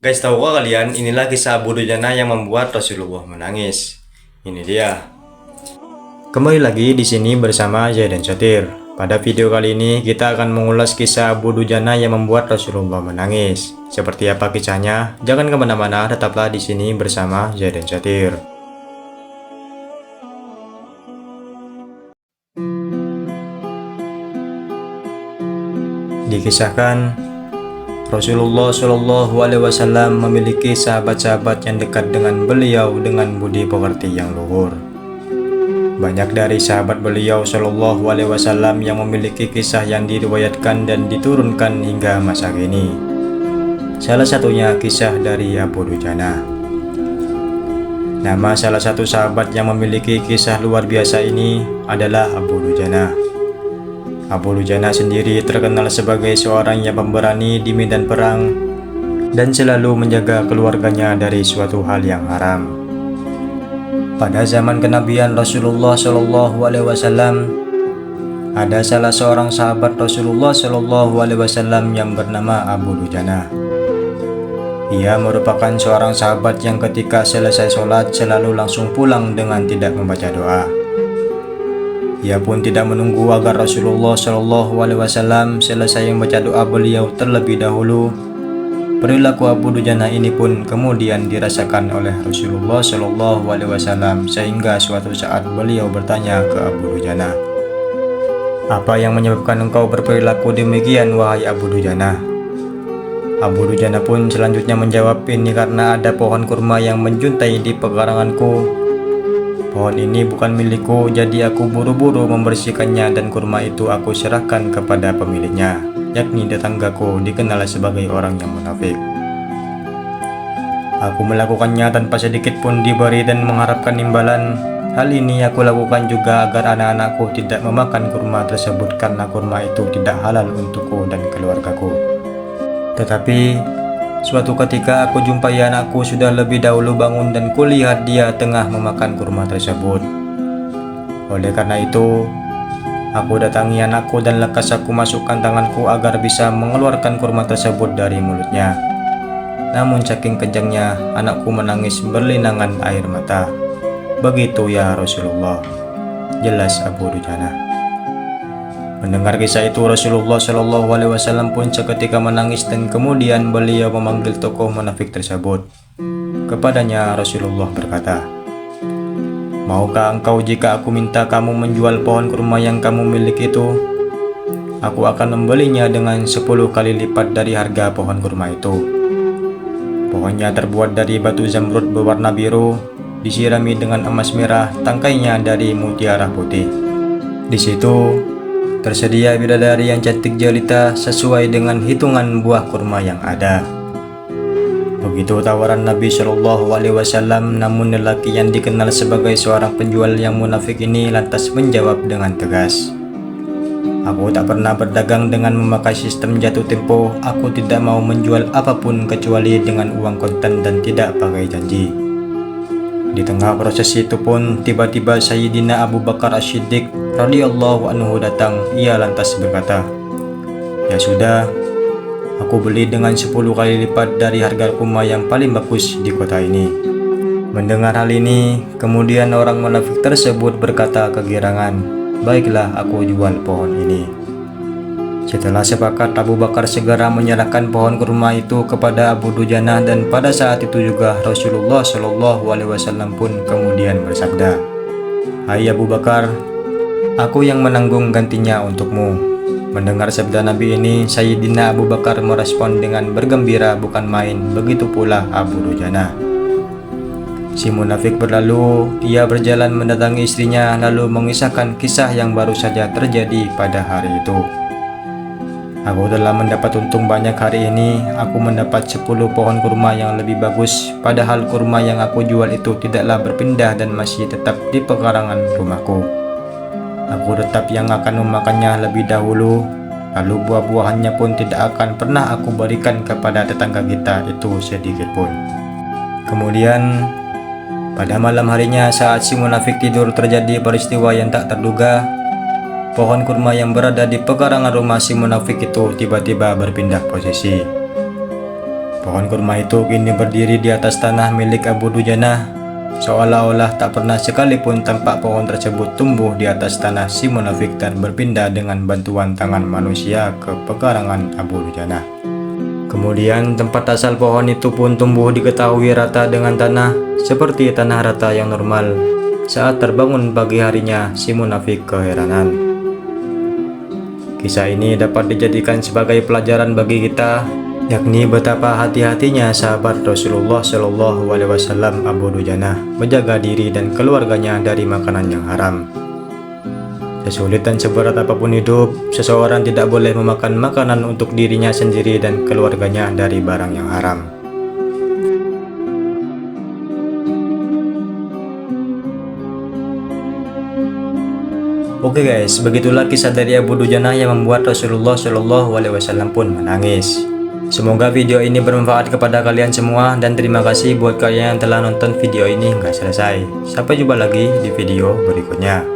Guys, tahukah kalian, inilah kisah Abu Dujana yang membuat Rasulullah menangis. Ini dia. Kembali lagi di sini bersama Zai dan Satir. Pada video kali ini kita akan mengulas kisah Abu Dujana yang membuat Rasulullah menangis. Seperti apa kisahnya? Jangan kemana-mana, tetaplah di sini bersama Zai dan Satir. Dikisahkan Rasulullah Shallallahu Alaihi Wasallam memiliki sahabat-sahabat yang dekat dengan beliau dengan budi pekerti yang luhur. Banyak dari sahabat beliau Shallallahu Alaihi Wasallam yang memiliki kisah yang diriwayatkan dan diturunkan hingga masa kini. Salah satunya kisah dari Abu Dujana. Nama salah satu sahabat yang memiliki kisah luar biasa ini adalah Abu Dujana. Abu Dujana sendiri terkenal sebagai seorang yang pemberani di medan perang dan selalu menjaga keluarganya dari suatu hal yang haram. Pada zaman kenabian Rasulullah Shallallahu Alaihi Wasallam, ada salah seorang sahabat Rasulullah Shallallahu Alaihi Wasallam yang bernama Abu Dujana. Ia merupakan seorang sahabat yang ketika selesai sholat selalu langsung pulang dengan tidak membaca doa. Ia pun tidak menunggu agar Rasulullah Shallallahu Alaihi Wasallam selesai membaca doa beliau terlebih dahulu. Perilaku Abu Dujana ini pun kemudian dirasakan oleh Rasulullah Shallallahu Alaihi Wasallam sehingga suatu saat beliau bertanya ke Abu Dujana, "Apa yang menyebabkan engkau berperilaku demikian, wahai Abu Dujana?" Abu Dujana pun selanjutnya menjawab, "Ini karena ada pohon kurma yang menjuntai di pekaranganku. Pohon ini bukan milikku, jadi aku buru-buru membersihkannya dan kurma itu aku serahkan kepada pemiliknya, yakni tetanggaku dikenal sebagai orang yang munafik. Aku melakukannya tanpa sedikit pun diberi dan mengharapkan imbalan. Hal ini aku lakukan juga agar anak-anakku tidak memakan kurma tersebut karena kurma itu tidak halal untukku dan keluargaku. Tetapi suatu ketika aku jumpai anakku sudah lebih dahulu bangun dan kulihat dia tengah memakan kurma tersebut. Oleh karena itu, aku datangi anakku dan lekas aku masukkan tanganku agar bisa mengeluarkan kurma tersebut dari mulutnya. Namun saking kencangnya, anakku menangis berlinangan air mata. Begitu ya Rasulullah," jelas Abu Dujana. Mendengar kisah itu, Rasulullah Shallallahu Alaihi Wasallam pun seketika menangis dan kemudian beliau memanggil tokoh munafik tersebut. Kepadanya Rasulullah berkata, "Maukah engkau jika aku minta kamu menjual pohon kurma yang kamu miliki itu? Aku akan membelinya dengan 10 kali lipat dari harga pohon kurma itu. Pohonnya terbuat dari batu zamrud berwarna biru, disirami dengan emas merah, tangkainya dari mutiara putih. Di situ tersedia bidadari yang cantik jelita sesuai dengan hitungan buah kurma yang ada." Begitu tawaran Nabi Shallallahu Alaihi Wasallam, namun lelaki yang dikenal sebagai seorang penjual yang munafik ini lantas menjawab dengan tegas, "Aku tak pernah berdagang dengan memakai sistem jatuh tempo. Aku tidak mau menjual apapun kecuali dengan uang kontan dan tidak pakai janji." Di tengah proses itu pun tiba-tiba Sayyidina Abu Bakar As-Siddiq radhiyallahu anhu datang. Ia lantas berkata, "Ya sudah, aku beli dengan 10 kali lipat dari harga kurma yang paling bagus di kota ini." Mendengar hal ini, kemudian orang munafik tersebut berkata kegirangan, "Baiklah, aku jual pohon ini." Setelah sepakat, Abu Bakar segera menyerahkan pohon kurma itu kepada Abu Dujana dan pada saat itu juga Rasulullah Shallallahu Alaihi Wasallam pun kemudian bersabda, "Hai Abu Bakar, aku yang menanggung gantinya untukmu." Mendengar sabda Nabi ini, Sayyidina Abu Bakar merespon dengan bergembira bukan main, begitu pula Abu Dujana. Si munafik berlalu, ia berjalan mendatangi istrinya lalu mengisahkan kisah yang baru saja terjadi pada hari itu. "Aku telah mendapat untung banyak hari ini. Aku mendapat 10 pohon kurma yang lebih bagus, padahal kurma yang aku jual itu tidaklah berpindah dan masih tetap di pekarangan rumahku. Aku tetap yang akan memakannya lebih dahulu, lalu buah-buahannya pun tidak akan pernah aku berikan kepada tetangga kita itu sedikit pun." Kemudian pada malam harinya saat si munafik tidur terjadi peristiwa yang tak terduga. Pohon kurma yang berada di pekarangan rumah si munafik itu tiba-tiba berpindah posisi. Pohon kurma itu kini berdiri di atas tanah milik Abu Dujana, seolah-olah tak pernah sekalipun tampak pohon tersebut tumbuh di atas tanah si munafik dan berpindah dengan bantuan tangan manusia ke pekarangan Abu Dujana. Kemudian tempat asal pohon itu pun tumbuh diketahui rata dengan tanah, seperti tanah rata yang normal. Saat terbangun pagi harinya, si munafik keheranan. Kisah ini dapat dijadikan sebagai pelajaran bagi kita, yakni betapa hati-hatinya sahabat Rasulullah Shallallahu Alaihi Wasallam Abu Dujana menjaga diri dan keluarganya dari makanan yang haram. Sesulit dan seberat apapun hidup, seseorang tidak boleh memakan makanan untuk dirinya sendiri dan keluarganya dari barang yang haram. Oke guys, begitulah kisah dari Abu Dujana yang membuat Rasulullah Shallallahu Alaihi Wasallam pun menangis. Semoga video ini bermanfaat kepada kalian semua dan terima kasih buat kalian yang telah nonton video ini hingga selesai. Sampai jumpa lagi di video berikutnya.